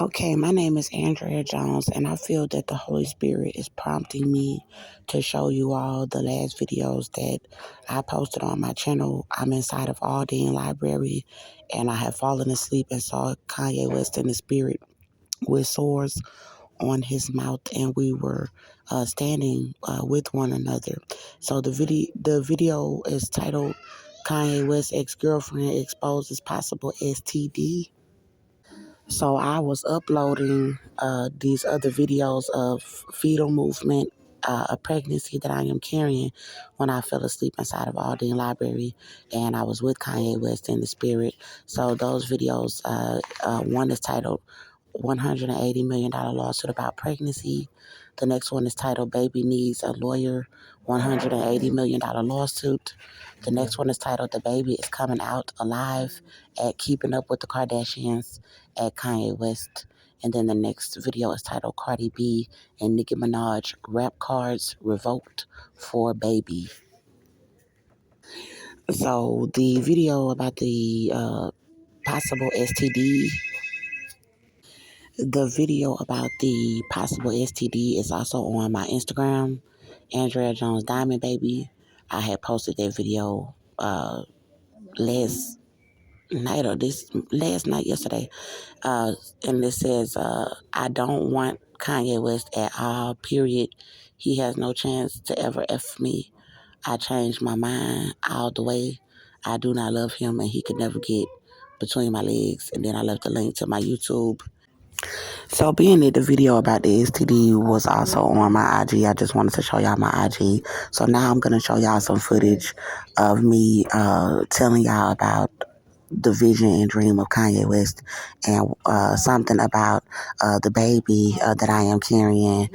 Okay, my name is Andrea Jones, and I feel that the Holy Spirit is prompting me to show you all the last videos that I posted on my channel. I'm inside of Alden Library, and I have fallen asleep and saw Kanye West in the spirit with swords on his mouth, and we were standing with one another. So the video is titled "Kanye West Ex-Girlfriend Exposes Possible STD." So I was uploading these other videos of fetal movement, a pregnancy that I am carrying when I fell asleep inside of Alden Library, and I was with Kanye West in the spirit. So those videos, one is titled $180 million lawsuit about pregnancy. The next one is titled Baby Needs a Lawyer, $180 million lawsuit. The next one is titled The Baby is Coming Out Alive at Keeping Up with the Kardashians at Kanye West. And then the next video is titled Cardi B and Nicki Minaj Rap Cards Revoked for Baby. So the video about the possible STD, the video about the possible STD is also on my Instagram, AndreaJonesDiamondbaby. I had posted that video last night or yesterday. And it says, I don't want Kanye West at all, period. He has no chance to ever F me. I changed my mind all the way. I do not love him, and he could never get between my legs. And then I left a link to my YouTube. So being that the video about the STD was also on my IG, I just wanted to show y'all my IG. So now I'm going to show y'all some footage of me telling y'all about the vision and dream of Kanye West, and something about the baby that I am carrying.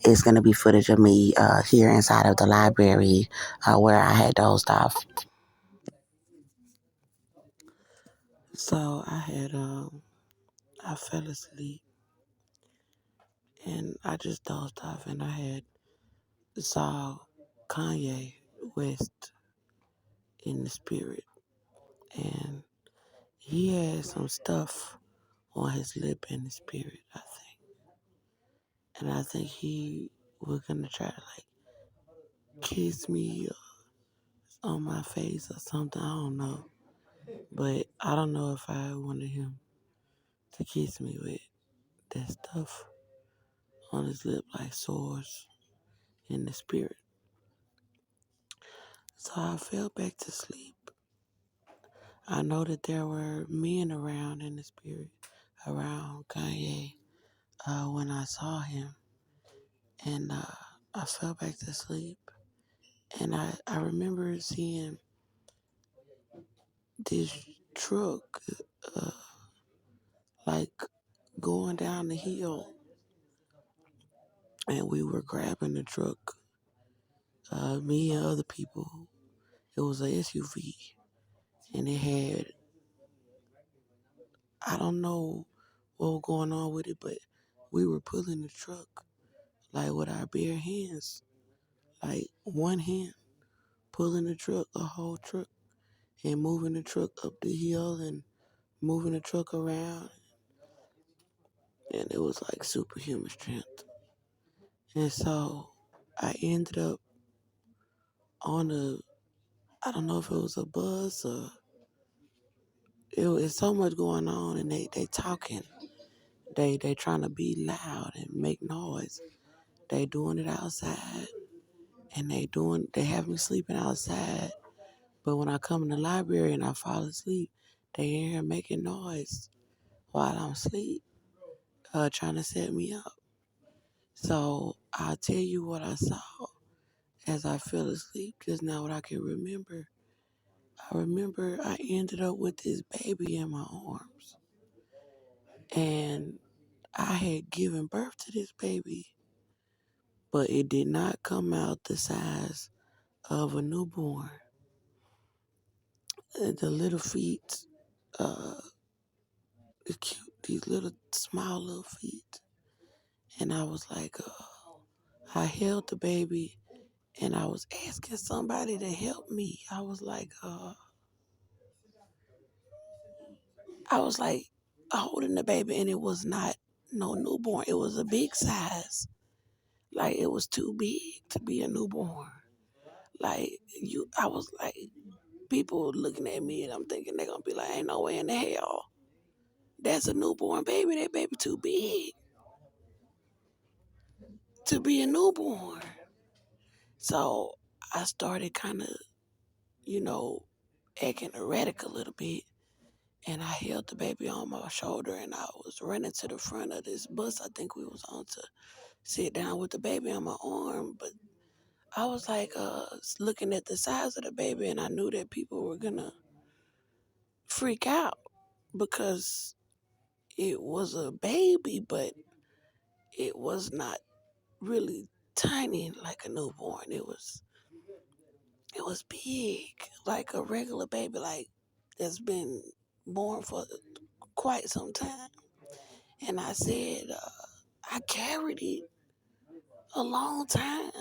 Is going to be footage of me here inside of the library where I had dozed off. So I fell asleep and I just dozed off, and I had saw Kanye West in the spirit, and he had some stuff on his lip in the spirit, I think. And I think he was gonna try to kiss me on my face or something. I don't know. But I don't know if I wanted him to kiss me with that stuff on his lip like swords in the spirit. So I fell back to sleep. I know that there were men around in the spirit around Kanye when I saw him. And I fell back to sleep. And I remember seeing this truck uh, like going down the hill, and we were grabbing the truck, me and other people. It was a SUV, and it had, I don't know what was going on with it, but we were pulling the truck like with our bare hands, like one hand pulling the truck, a whole truck, and moving the truck up the hill and moving the truck around, and it was like superhuman strength. And so I ended up on I don't know if it was a bus or it was so much going on, and they talking, they trying to be loud and make noise. They doing it outside, and they have me sleeping outside. But when I come in the library and I fall asleep, they in here making noise while I'm asleep, trying to set me up. So I'll tell you what I saw as I fell asleep just now, what I can remember. I remember I ended up with this baby in my arms, and I had given birth to this baby, but it did not come out the size of a newborn. The little feet, uh, the cute, these little small little feet. And I was like, I held the baby, and I was asking somebody to help me. I was like holding the baby, and it was not no newborn. It was a big size. Like it was too big to be a newborn. Like I was like, people looking at me and I'm thinking they're gonna be like, ain't no way in the hell that's a newborn baby. That baby too big to be a newborn. So I started kind of, you know, acting erratic a little bit. And I held the baby on my shoulder and I was running to the front of this bus I think we was on to sit down with the baby on my arm. But I was like looking at the size of the baby and I knew that people were gonna freak out because it was a baby, but it was not really tiny like a newborn. It was big, like a regular baby, like that's been born for quite some time. And I said, I carried it a long time.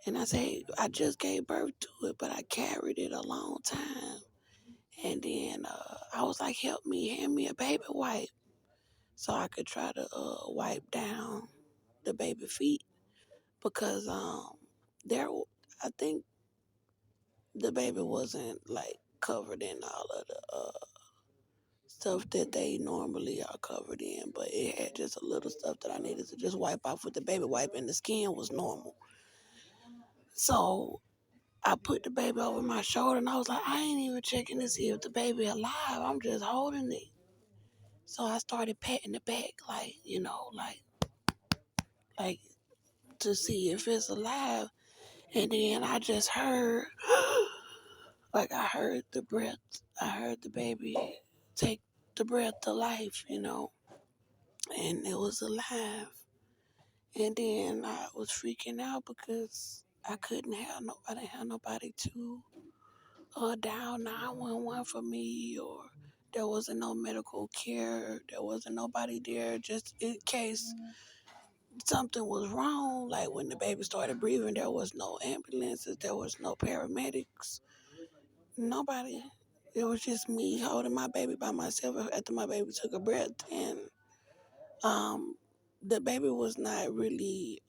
And I said, I just gave birth to it, but I carried it a long time. And then I was like, help me, hand me a baby wipe so I could try to wipe down the baby feet because there, I think the baby wasn't like covered in all of the stuff that they normally are covered in, but it had just a little stuff that I needed to just wipe off with the baby wipe, and the skin was normal. So I put the baby over my shoulder, and I was like, I ain't even checking to see if the baby alive. I'm just holding it. So I started patting the back, like like to see if it's alive. And then I just heard, like I heard the breath. I heard the baby take the breath to life, and it was alive. And then I was freaking out because I didn't have nobody to dial 911 for me, or there wasn't no medical care. There wasn't nobody there just in case something was wrong. Like when the baby started breathing, there was no ambulances, there was no paramedics, nobody. It was just me holding my baby by myself after my baby took a breath. And um, the baby was not really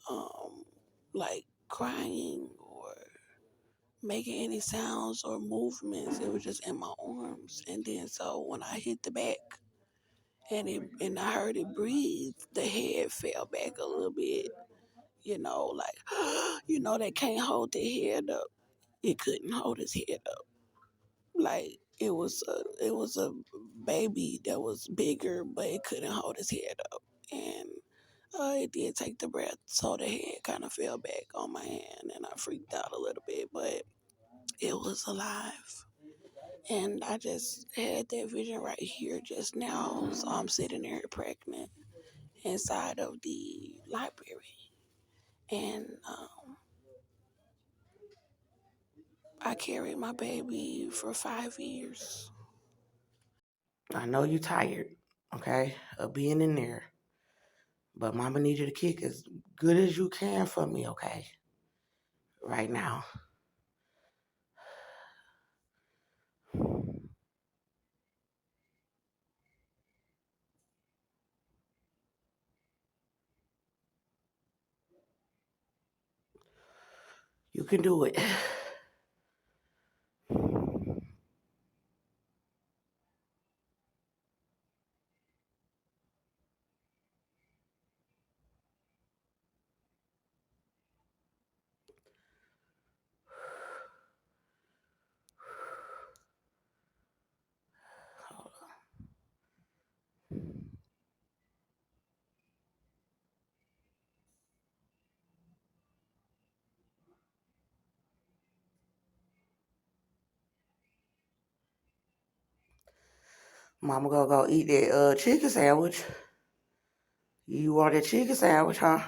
like crying or making any sounds or movements. It was just in my arms. And then so when I hit the back and I heard it breathe, the head fell back a little bit, like they can't hold their head up. It couldn't hold his head up. Like it was a baby that was bigger, but it couldn't hold his head up. And it did take the breath, so the head kind of fell back on my hand, and I freaked out a little bit, but it was alive. And I just had that vision right here just now. So I'm sitting there pregnant inside of the library. And I carried my baby for 5 years. I know you're tired, okay, of being in there. But mama needs you to kick as good as you can for me, okay? Right now. You can do it. Mama gonna go eat that chicken sandwich. You want that chicken sandwich, huh?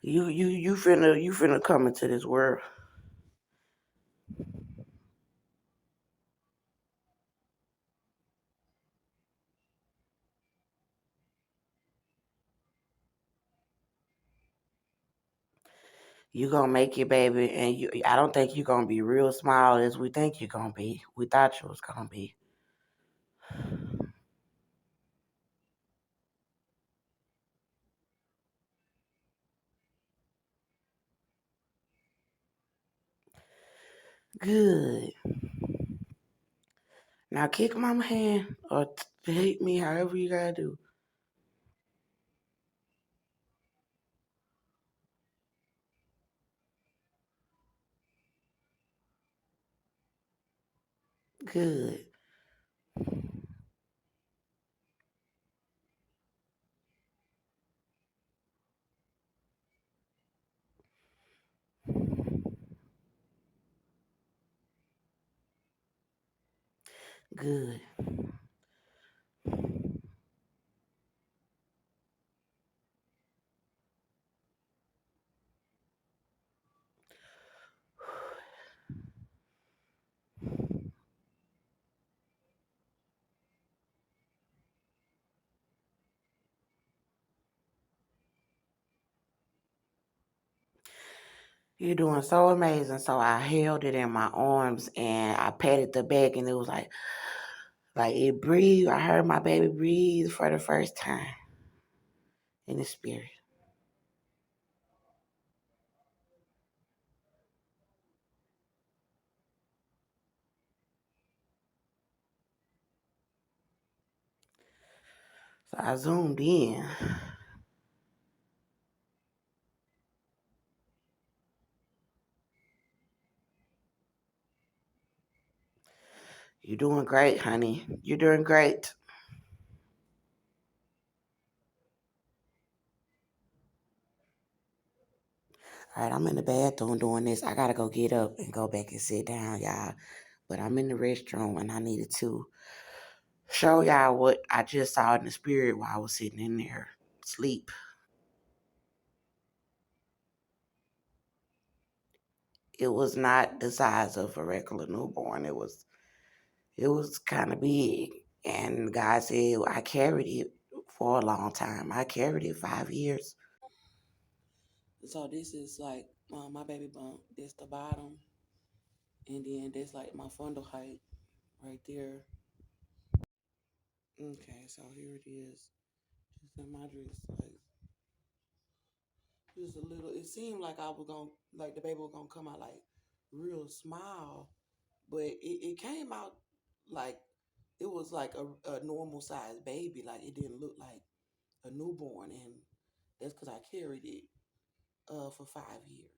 You finna come into this world. You gonna make it, baby, and I don't think you gonna be real small as we think you gonna be. We thought you was gonna be. Good. Now kick mama hand or hate me, however you gotta do. Good. Good. You're doing so amazing. So I held it in my arms and I patted the back and it was like it breathed. I heard my baby breathe for the first time in the spirit. So I zoomed in. You're doing great, honey. You're doing great. All right, I'm in the bathroom doing this. I gotta go get up and go back and sit down, y'all. But I'm in the restroom and I needed to show y'all what I just saw in the spirit while I was sitting in there sleep. It was not the size of a regular newborn. It was kind of big. And God said I carried it for a long time. I carried it 5 years. So this is like my baby bump. This the bottom, and then that's like my fundal height right there. Okay, so here it is. Just in my dress, like just a little. It seemed like I was gonna, like the baby was gonna come out like real small, but it came out like it was like a normal sized baby. Like it didn't look like a newborn, and that's because I carried it for 5 years.